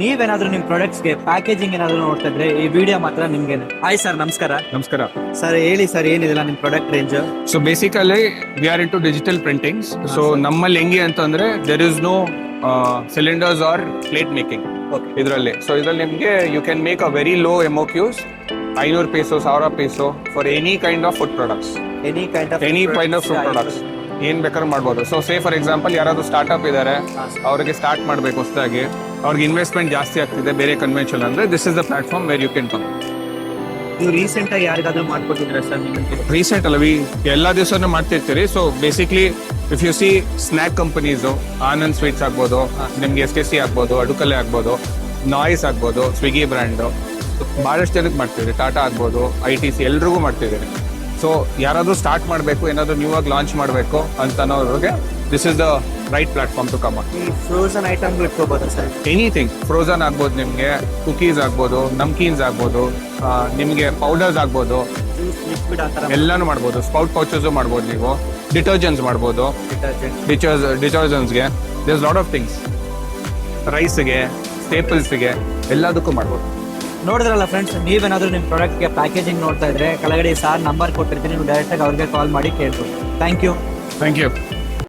ನೀವೇನಾದ್ರೂ ನಿಮ್ ಪ್ರಾಡಕ್ಟ್ಸ್ ಗೆ ಪ್ಯಾಕೇಜಿಂಗ್ ಏನಾದ್ರು ನೋಡ್ತಾ ಇದ್ರೆ ಈ ವಿಡಿಯೋ ಮಾತ್ರ ನಿಮ್ಗೆ. ಹಾಯ್ ಸರ್, ನಮಸ್ಕಾರ. ನಮಸ್ಕಾರ. ಸರ್ ಹೇಳಿ ಸರ್, ಏನಿದಿಲ್ಲ ನಿಮ್ product range? So basically we are into digital printings. So ನಮ್ಮಲ್ಲಿ ಹೆಂಗೆ ಅಂತಂದ್ರೆ there is no cylinders or plate making ಇದರಲ್ಲಿ. ಸೊ ಇದ್ರಲ್ಲಿ ನಿಮಗೆ you can make a very low MOQs, 500 pesos, 1000 peso for any kind of food products. Any kind of food products ಏನ್ ಬೇಕಾದ್ರೂ ಮಾಡ್ಬೋದು. So say for example ಯಾರಾದ್ರೂ startup ಇದ್ದಾರೆ, ಅವ್ರಿಗೆ start ಮಾಡ್ಬೇಕು ಹೊಸದಾಗಿ, ಅವ್ರಿಗೆ ಇನ್ವೆಸ್ಟ್ಮೆಂಟ್ ಜಾಸ್ತಿ ಆಗ್ತಿದೆ ಬೇರೆ ಕನ್ವೆನ್ಷನ್ ಅಂದ್ರೆ this is the platform where you can come. ನೀವು ರೀಸೆಂಟ್ ಆಗಿ ಯಾರಿಗಾದ್ರೂ ಮಾಡ್ಕೊಟ್ಟಿದ್ರೆ ಸರ್ ನಿಮಗೆ? ರೀಸೆಂಟ್ ಅಲ್ಲ, ಎಲ್ಲಾ ದಿವಸನೂ ಮಾಡ್ತಿರ್ತೀರಿ. So basically if you see snack companies, Anand sweets ಆಗ್ಬೋದು, ನಿಮ್ಗೆ SKC ಆಗ್ಬೋದು, ಅಡುಕಲೆ ಆಗ್ಬೋದು, ನಾಯ್ಸ್ ಆಗ್ಬೋದು, ಸ್ವಿಗ್ಗಿ ಬ್ರ್ಯಾಂಡು, ಬಹಳಷ್ಟು ಜನಕ್ಕೆ ಮಾಡ್ತಿದ್ರಿ. ಟಾಟಾ ಆಗ್ಬೋದು, ITC ಎಲ್ರಿಗೂ ಮಾಡ್ತಿದ್ದೀರಿ. ಸೊ ಯಾರಾದ್ರೂ ಸ್ಟಾರ್ಟ್ ಮಾಡಬೇಕು, ಏನಾದ್ರು ನ್ಯೂ ಆಗಿ ಲಾಂಚ್ ಮಾಡಬೇಕು ಅಂತನೋರಿಗೆ this is the right platform to come. ಈ ಫ್ರೋಸನ್ ಐಟಮ್ ಇಟ್ಕೋಬೋದಾ ಸರ್? ಎನಿಥಿಂಗ್ ಫ್ರೋಸನ್ ಆಗ್ಬೋದು, ನಿಮಗೆ ಕುಕೀಸ್ ಆಗ್ಬೋದು, ನಮ್ಕೀನ್ಸ್ ಆಗ್ಬೋದು, ನಿಮಗೆ ಪೌಡರ್ಸ್ ಆಗ್ಬೋದು, ಜ್ಯೂಸ್, ಲಿಕ್ವಿಡ್ ಆ ಥರ ಎಲ್ಲಾನು ಮಾಡ್ಬೋದು. ಸ್ಪೌಟ್ ಪೌಚಸ್ ಮಾಡ್ಬೋದು, ನೀವು ಡಿಟರ್ಜೆಂಟ್ಸ್ ಮಾಡ್ಬೋದು, ಡಿಟರ್ಜೆಂಟ್. ಡಿಟರ್ಜೆಂಟ್ಸ್ಗೆ ದೇರ್ಸ್ ಲಾಟ್ ಆಫ್ ಥಿಂಗ್ಸ್, ರೈಸ್ಗೆ, ಸ್ಟೇಪಲ್ಸ್ಗೆ ಎಲ್ಲದಕ್ಕೂ ಮಾಡ್ಬೋದು. ನೋಡಿದ್ರಲ್ಲ ಫ್ರೆಂಡ್ಸ್, ನೀವೇನಾದ್ರೂ ನಿಮ್ಮ ಪ್ರಾಡಕ್ಟ್ಗೆ ಪ್ಯಾಕೇಜಿಂಗ್ ನೋಡ್ತಾ ಇದ್ರೆ ಕೆಳಗಡೆ ಸಾರ್ ನಂಬರ್ ಕೊಟ್ಟಿರ್ತೀನಿ, ನೀವು ಡೈರೆಕ್ಟಾಗಿ ಅವ್ರಿಗೆ ಕಾಲ್ ಮಾಡಿ ಕೇಳ್ಬೋದು. Thank you. Thank you.